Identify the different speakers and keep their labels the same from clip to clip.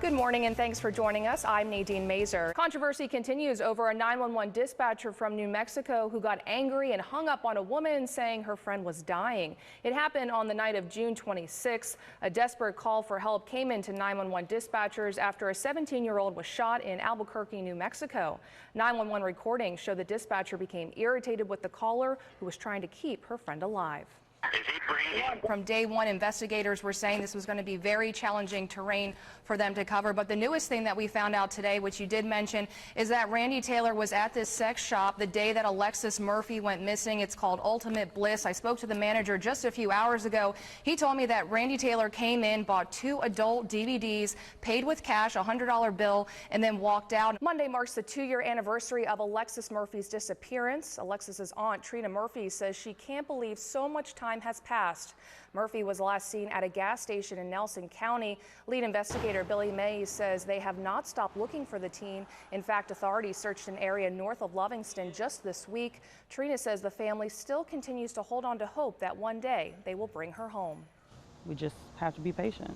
Speaker 1: Good morning and thanks for joining us. I'm Nadine Maeser. Controversy continues over a 911 dispatcher from New Mexico who got angry and hung up on a woman saying her friend was dying. It happened on the night of June 26. A desperate call for help came into 911 dispatchers after a 17-year-old was shot in Albuquerque, New Mexico. 911 recordings show the dispatcher became irritated with the caller who was trying to keep her friend alive.
Speaker 2: Is he breathing?
Speaker 1: From day one, investigators were saying this was going to be very challenging terrain for them to cover. But the newest thing that we found out today, which you did mention, is that Randy Taylor was at this sex shop the day that Alexis Murphy went missing. It's called Ultimate Bliss. I spoke to the manager just a few hours ago. He told me that Randy Taylor came in, bought 2 adult DVDs, paid with cash, a $100 bill, and then walked out. Monday marks the 2-year anniversary of Alexis Murphy's disappearance. Alexis's aunt, Trina Murphy, says she can't believe so much time has passed. Murphy was last seen at a gas station in Nelson County. Lead investigator Billy May says they have not stopped looking for the teen. In fact, authorities searched an area north of Lovingston just this week. Trina says the family still continues to hold on to hope that one day they will bring her home.
Speaker 3: We just have to be patient.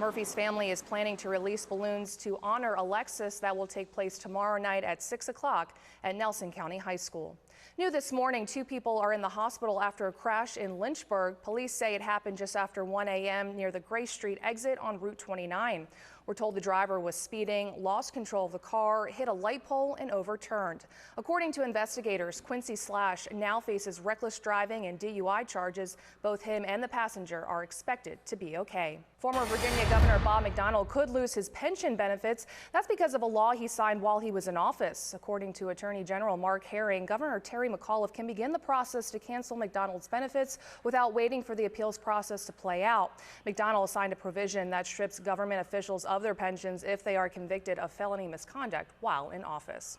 Speaker 1: Murphy's family is planning to release balloons to honor Alexis. That will take place tomorrow night at 6 o'clock at Nelson County High School. New this morning, 2 people are in the hospital after a crash in Lynchburg. Police say it happened just after 1 a.m. near the Gray Street exit on Route 29. We're told the driver was speeding, lost control of the car, hit a light pole, and overturned. According to investigators, Quincy Slash now faces reckless driving and DUI charges. Both him and the passenger are expected to be okay. Former Virginia Governor Bob McDonnell could lose his pension benefits. That's because of a law he signed while he was in office. According to Attorney General Mark Herring, Governor Terry McAuliffe can begin the process to cancel McDonnell's benefits without waiting for the appeals process to play out. McDonnell signed a provision that strips government officials of their pensions if they are convicted of felony misconduct while in office.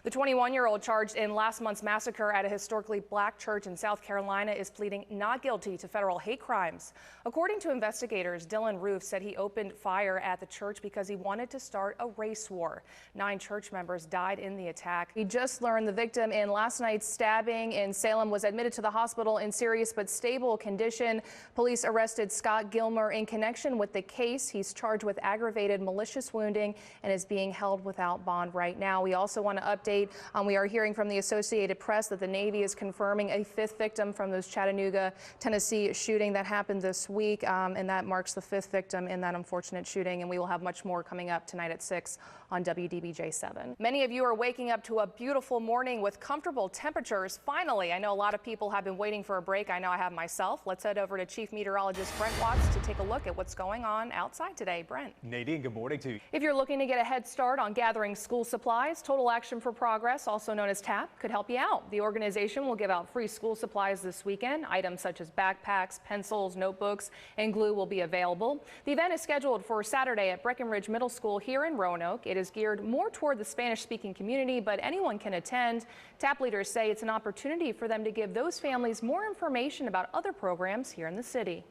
Speaker 1: The 21-year-old charged in last month's massacre at a historically black church in South Carolina is pleading not guilty to federal hate crimes. According to investigators, Dylan Roof said he opened fire at the church because he wanted to start a race war. 9 church members died in the attack. We just learned the victim in last night's stabbing in Salem was admitted to the hospital in serious but stable condition. Police arrested Scott Gilmer in connection with the case. He's charged with aggravated malicious wounding and is being held without bond right now. We also want to update. We are hearing from the Associated Press that the Navy is confirming a 5th victim from those Chattanooga, Tennessee shooting that happened this week, and that marks the 5th victim in that unfortunate shooting. And we will have much more coming up tonight at 6 on WDBJ7. Many of you are waking up to a beautiful morning with comfortable temperatures. Finally, I know a lot of people have been waiting for a break. I know I have myself. Let's head over to Chief Meteorologist Brent Watts to take a look at what's going on outside today. Brent.
Speaker 4: Nadine, good morning to you.
Speaker 1: If you're looking to get a head start on gathering school supplies, Total Action for Progress, also known as TAP, could help you out. The organization will give out free school supplies this weekend. Items such as backpacks, pencils, notebooks, and glue will be available. The event is scheduled for Saturday at Breckenridge Middle School here in Roanoke. It is geared more toward the Spanish-speaking community, but anyone can attend. TAP leaders say it's an opportunity for them to give those families more information about other programs here in the city.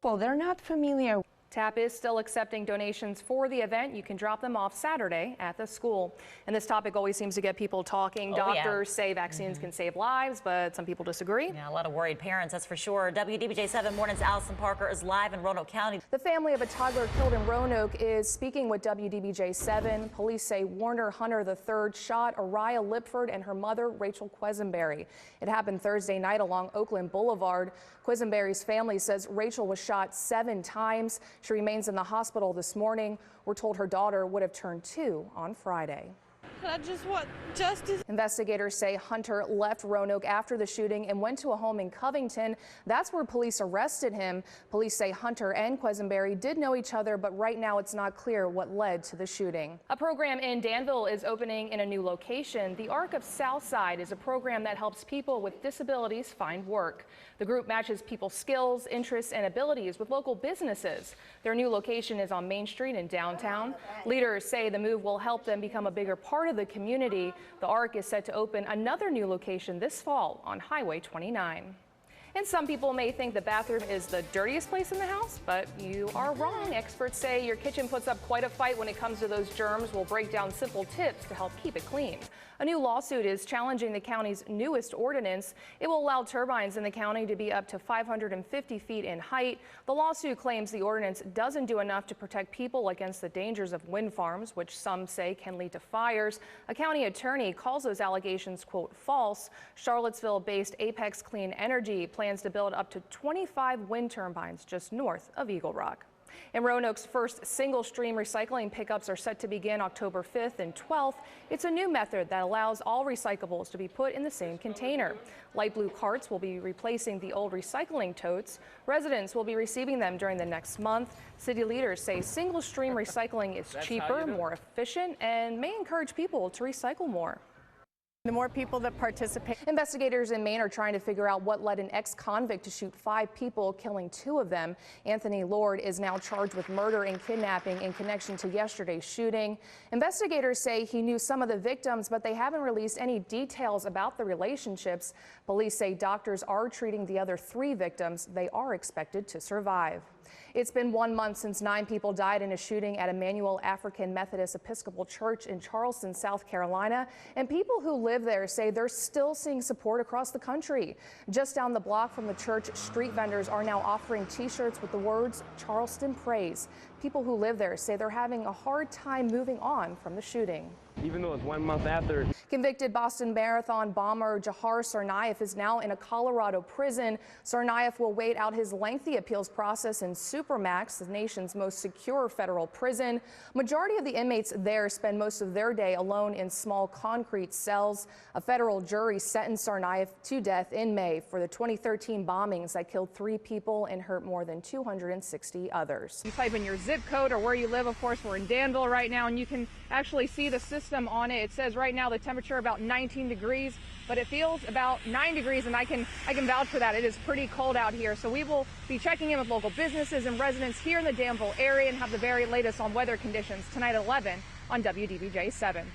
Speaker 5: Well, they're not familiar.
Speaker 1: TAP is still accepting donations for the event. You can drop them off Saturday at the school. And this topic always seems to get people talking. Doctors say vaccines can save lives, but some people disagree.
Speaker 6: Yeah, a lot of worried parents, that's for sure. WDBJ 7 Morning's Allison Parker is live in Roanoke County.
Speaker 1: The family of a toddler killed in Roanoke is speaking with WDBJ 7. Police say Warner Hunter III shot Araya Lipford and her mother, Rachel Quisenberry. It happened Thursday night along Oakland Boulevard. Quisenberry's family says Rachel was shot 7 times. She remains in the hospital this morning. We're told her daughter would have turned 2 on Friday.
Speaker 5: I just want justice.
Speaker 1: Investigators say Hunter left Roanoke after the shooting and went to a home in Covington. That's where police arrested him. Police say Hunter and Quisenberry did know each other, but right now it's not clear what led to the shooting. A program in Danville is opening in a new location. The Arc of Southside is a program that helps people with disabilities find work. The group matches people's skills, interests, and abilities with local businesses. Their new location is on Main Street in downtown. Leaders say the move will help them become a bigger part of the community. The Arc is set to open another new location this fall on Highway 29. And some people may think the bathroom is the dirtiest place in the house, but you are wrong. Experts say your kitchen puts up quite a fight when it comes to those germs. We'll break down simple tips to help keep it clean. A new lawsuit is challenging the county's newest ordinance. It will allow turbines in the county to be up to 550 feet in height. The lawsuit claims the ordinance doesn't do enough to protect people against the dangers of wind farms, which some say can lead to fires. A county attorney calls those allegations, quote, false. Charlottesville-based Apex Clean Energy plans to build up to 25 wind turbines just north of Eagle Rock. In Roanoke's first single-stream recycling pickups are set to begin October 5th and 12th. It's a new method that allows all recyclables to be put in the same container. Light blue carts will be replacing the old recycling totes. Residents will be receiving them during the next month. City leaders say single-stream recycling is cheaper, more efficient, and may encourage people to recycle more.
Speaker 2: The more people that participate.
Speaker 1: Investigators in Maine are trying to figure out what led an ex-convict to shoot 5 people, killing 2 of them. Anthony Lord is now charged with murder and kidnapping in connection to yesterday's shooting. Investigators say he knew some of the victims, but they haven't released any details about the relationships. Police say doctors are treating the other 3 victims. They are expected to survive. It's been 1 month since 9 people died in a shooting at Emmanuel African Methodist Episcopal Church in Charleston, South Carolina, and people who live there say they're still seeing support across the country. Just down the block from the church, street vendors are now offering T-shirts with the words "Charleston Praise." People who live there say they're having a hard time moving on from the shooting.
Speaker 4: Even though it's 1 month after.
Speaker 1: Convicted Boston Marathon bomber Jahar Tsarnaev is now in a Colorado prison. Tsarnaev will wait out his lengthy appeals process in Supermax, the nation's most secure federal prison. Majority of the inmates there spend most of their day alone in small concrete cells. A federal jury sentenced Tsarnaev to death in May for the 2013 bombings that killed 3 people and hurt more than 260 others.
Speaker 2: You type in your zip code or where you live. Of course, we're in Danville right now, and you can actually see the system on it. It says right now the temperature about 19 degrees, but it feels about 9 degrees, and I can vouch for that. It is pretty cold out here. So we will be checking in with local businesses and residents here in the Danville area and have the very latest on weather conditions tonight at 11 on WDBJ 7.